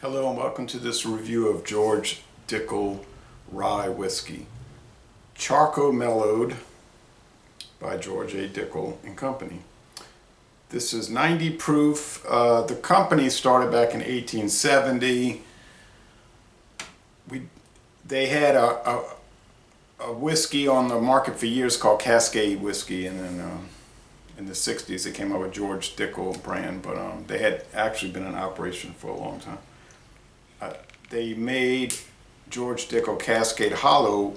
Hello and welcome to this review of George Dickel Rye Whisky. Charcoal-mellowed by George A. Dickel and Company. This is 90 proof. The company started back in 1870. They had a whiskey on the market for years called Cascade Whiskey, and then in the 60s they came out with George Dickel brand, but they had actually been in operation for a long time. They made George Dickel Cascade Hollow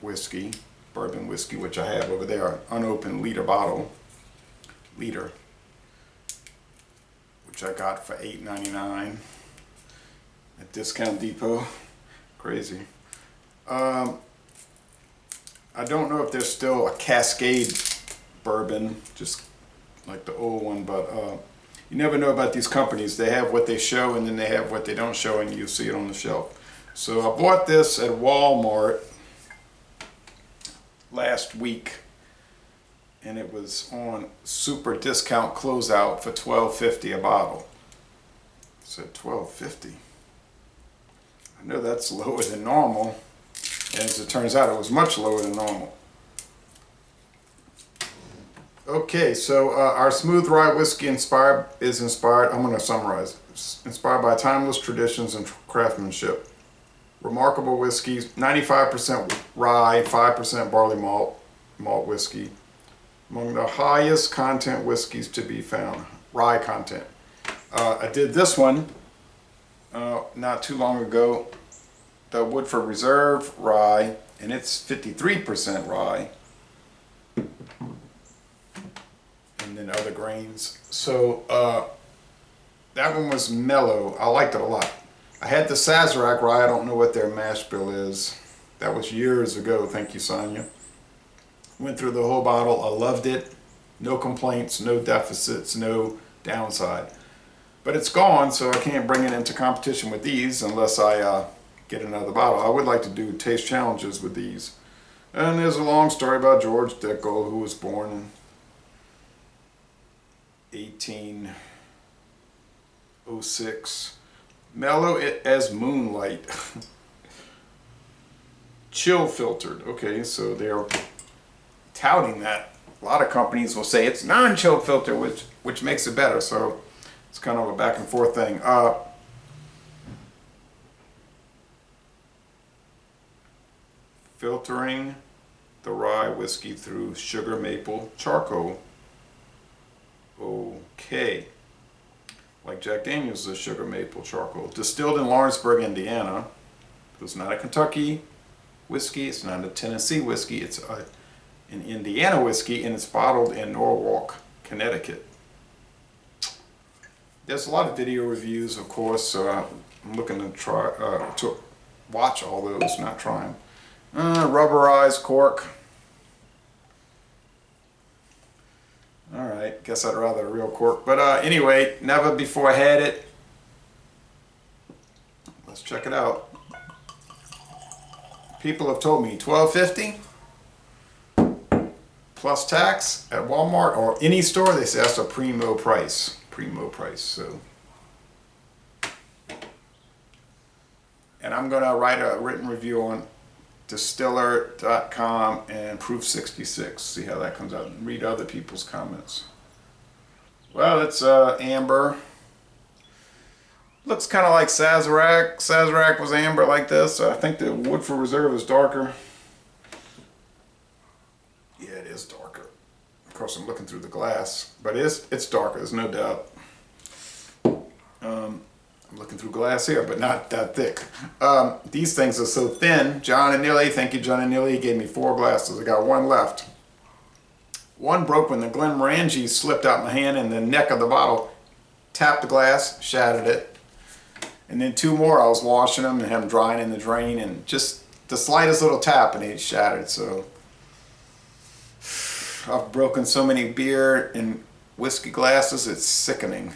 whiskey, bourbon whiskey, which I have over there, an unopened liter bottle, which I got for $8.99 at Discount Depot. Crazy. I don't know if there's still a Cascade bourbon, just like the old one, but you never know about these companies. They have what they show and then they have what they don't show, and you see it on the shelf. So I bought this at Walmart last week, and it was on super discount closeout for $12.50 a bottle. I said $12.50. I know that's lower than normal, and as it turns out, it was much lower than normal. Okay, so our smooth rye whiskey is inspired, I'm going to summarize, inspired by timeless traditions and craftsmanship. Remarkable whiskeys, 95% rye, 5% barley malt whiskey. Among the highest content whiskeys to be found, rye content. I did this one not too long ago, the Woodford Reserve rye, and it's 53% rye. And then other grains. So that one was mellow. I liked it a lot. I had the Sazerac rye. I don't know what their mash bill is. That was years ago. Thank you, Sonia. Went through the whole bottle. I loved it. No complaints, no deficits, no downside. But it's gone, so I can't bring it into competition with these unless I get another bottle. I would like to do taste challenges with these. And there's a long story about George Dickel, who was born in 1806. Mellow it as moonlight. Chill filtered. Okay, so they're touting that. A lot of companies will say it's non-chill filter, which makes it better. So it's kind of a back and forth thing. Filtering the rye whiskey through sugar maple charcoal. Okay, like Jack Daniel's is sugar maple charcoal. Distilled in Lawrenceburg, Indiana. It's not a Kentucky whiskey, it's not a Tennessee whiskey, it's an Indiana whiskey, and it's bottled in Norwalk, Connecticut. There's a lot of video reviews, of course, so I'm looking to try to watch all those, not try them. Rubberized cork. Alright, guess I'd rather a real cork. But anyway, never before had it. Let's check it out. People have told me $12.50 plus tax at Walmart or any store. They say that's a primo price. Primo price. So, and I'm going to write a written review on distiller.com and proof 66, see how that comes out, and read other people's comments. Well, it's amber. Looks kind of like Sazerac. Sazerac was amber like this. I think the Woodford Reserve is darker. Yeah, it is darker. Of course, I'm looking through the glass, but it's darker, there's no doubt. I'm looking through glass here, but not that thick. These things are so thin. John and Neely, thank you, John and Neely. He gave me 4 glasses. I got 1 left. One broke when the Glenmorangie slipped out my hand, and the neck of the bottle tapped the glass, shattered it. And then 2 more, I was washing them and had them drying in the drain, and just the slightest little tap and it shattered. So I've broken so many beer and whiskey glasses, it's sickening.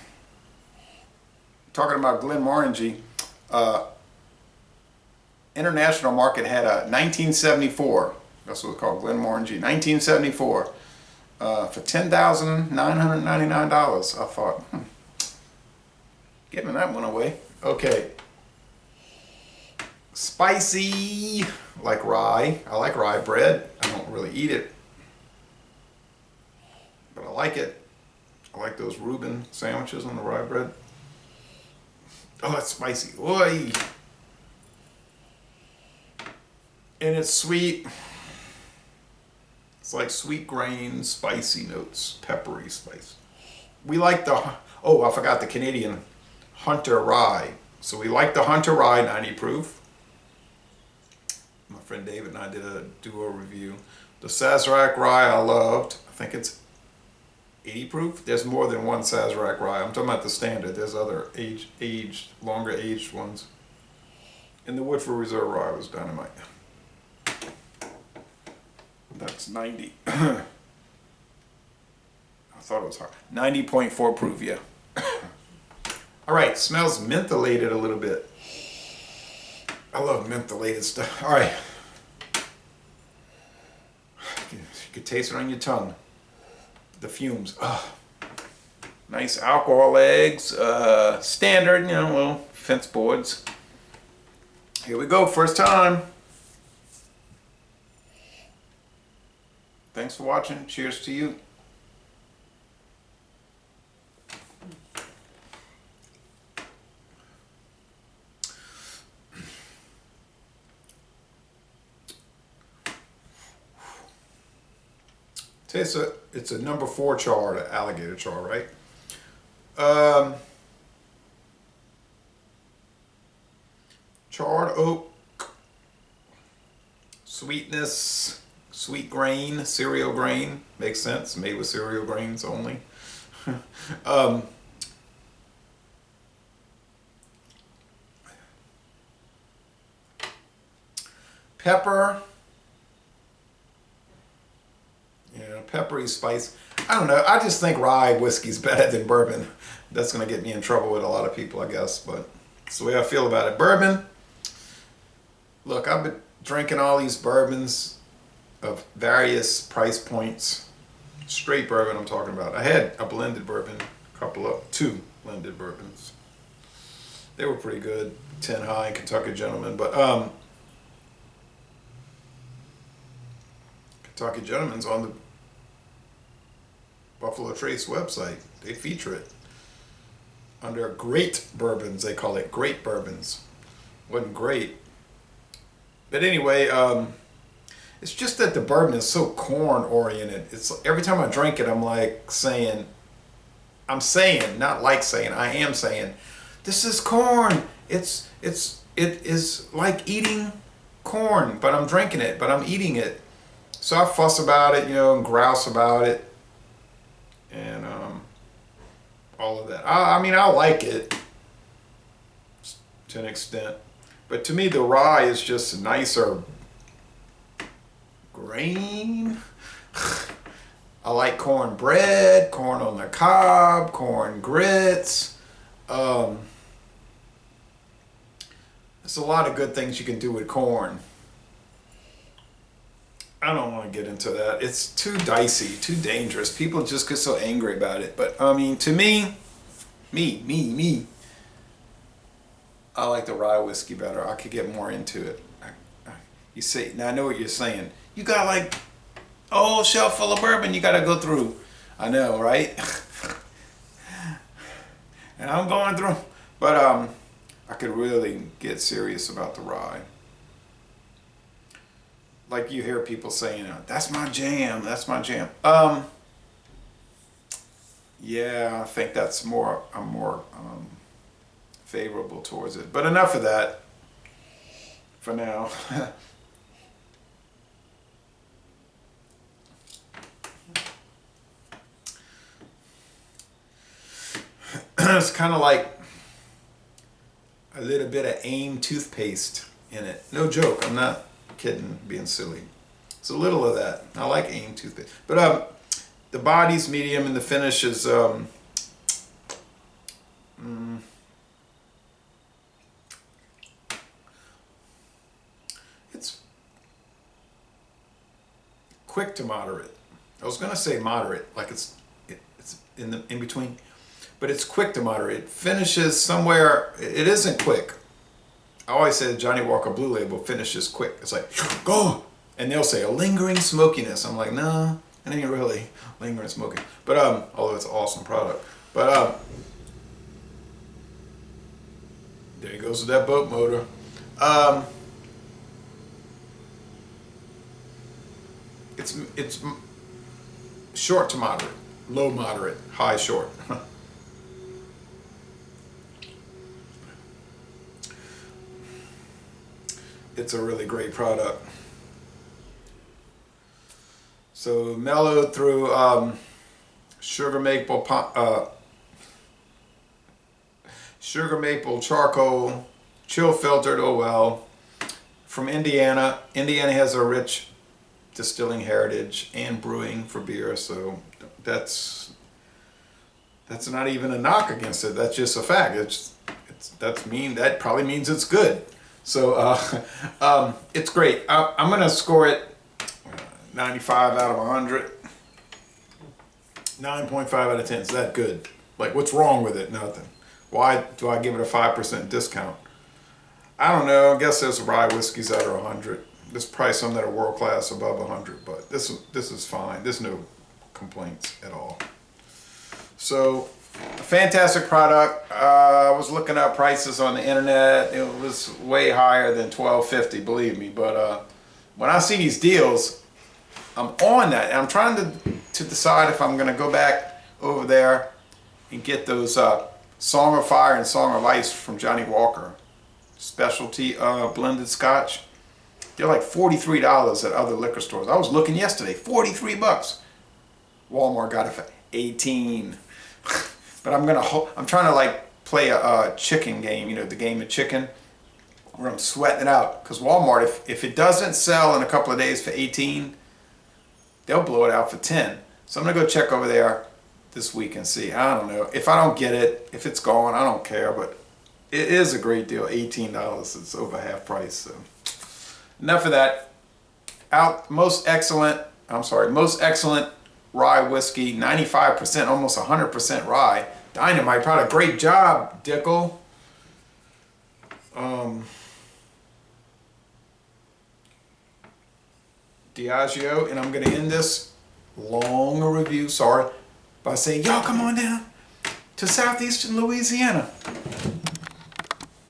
Talking about Glenmorangie, international market had a 1974, that's what it's called, Glenmorangie, 1974, for $10,999. I thought, giving that one away. Okay. Spicy, like rye. I like rye bread. I don't really eat it, but I like it. I like those Reuben sandwiches on the rye bread. Oh, it's spicy. Oy. And it's sweet. It's like sweet grain, spicy notes, peppery spice. We like the, oh, I forgot the Canadian Hunter Rye. So we like the Hunter Rye 90 proof. My friend David and I did a duo review. The Sazerac Rye I loved. I think it's 80 proof. There's more than one Sazerac Rye. I'm talking about the standard. There's other aged, longer aged ones. And the Woodford Reserve Rye was dynamite. That's 90. I thought it was hard. 90.4 proof, yeah. All right, smells mentholated a little bit. I love mentholated stuff. All right. You can taste it on your tongue. The fumes. Oh. Nice alcohol eggs. Standard, you know, little fence boards. Here we go, first time. Thanks for watching. Cheers to you. It's a number 4 char, the alligator char, right? Charred oak, sweetness, sweet grain, cereal grain, makes sense, made with cereal grains only. Pepper, yeah, peppery spice. I don't know, I just think rye whiskey's better than bourbon. That's gonna get me in trouble with a lot of people, I guess, but it's the way I feel about it. Bourbon, look, I've been drinking all these bourbons of various price points. Straight bourbon I'm talking about. I had a blended bourbon, two blended bourbons. They were pretty good. 10 High and Kentucky Gentleman, but Kentucky Gentleman's on the Buffalo Trace website. They feature it under great bourbons. They call it great bourbons. Wasn't great, but anyway, it's just that the bourbon is so corn oriented. It's every time I drink it, I'm like saying, not like saying, I am saying, this is corn. It is like eating corn, but I'm drinking it, but I'm eating it. So I fuss about it, you know, and grouse about it, and all of that. I mean, I like it to an extent, but to me, the rye is just nicer grain. I like corn bread, corn on the cob, corn grits. There's a lot of good things you can do with corn. I don't want to get into that. It's too dicey, too dangerous. People just get so angry about it. But I mean, to me, I like the rye whiskey better. I could get more into it. You see, now I know what you're saying. You got like a whole shelf full of bourbon you got to go through. I know, right? And I'm going through. But I could really get serious about the rye. Like you hear people saying, that's my jam, that's my jam. Yeah, I think I'm more favorable towards it. But enough of that for now. It's kind of like a little bit of AIM toothpaste in it. No joke, I'm not kidding, being silly. It's a little of that. I like AIM toothpaste. But the body's medium and the finish is it's quick to moderate. I was gonna say moderate, like it's in between. but it's quick to moderate. It finishes somewhere, it isn't quick. I always say the Johnny Walker Blue Label finishes quick. It's like, go! And they'll say a lingering smokiness. I'm like, no, it ain't really lingering smoky. But, although it's an awesome product. But, there he goes with that boat motor. It's short to moderate, low moderate, high short. It's a really great product. So mellowed through sugar maple charcoal, chill filtered. Oh well. From Indiana. Indiana has a rich distilling heritage and brewing for beer, so that's not even a knock against it. That's just a fact. That probably means it's good. So it's great. I'm gonna score it 95 out of 100. 9.5 out of 10. Is that good? Like, what's wrong with it? Nothing. Why do I give it a 5% discount? I don't know. I guess there's rye whiskeys that are 100. There's probably some that are world class above 100, but this is fine. There's no complaints at all. So, a fantastic product. I was looking up prices on the internet. It was way higher than $12.50, believe me. But when I see these deals, I'm on that. And I'm trying to decide if I'm going to go back over there and get those Song of Fire and Song of Ice from Johnny Walker specialty blended scotch. They're like $43 at other liquor stores. I was looking yesterday, $43. Walmart got it for $18. But I'm trying to like play a chicken game, you know, the game of chicken, where I'm sweating it out. Because Walmart, if it doesn't sell in a couple of days for $18, they'll blow it out for $10. So I'm gonna go check over there this week and see. I don't know. If I don't get it, if it's gone, I don't care. But it is a great deal, $18. It's over half price. So enough of that. Most excellent rye whiskey, 95%, almost 100% rye. Dynamite product. Great job, Dickel. Diageo, and I'm going to end this long review, by saying, y'all come on down to southeastern Louisiana.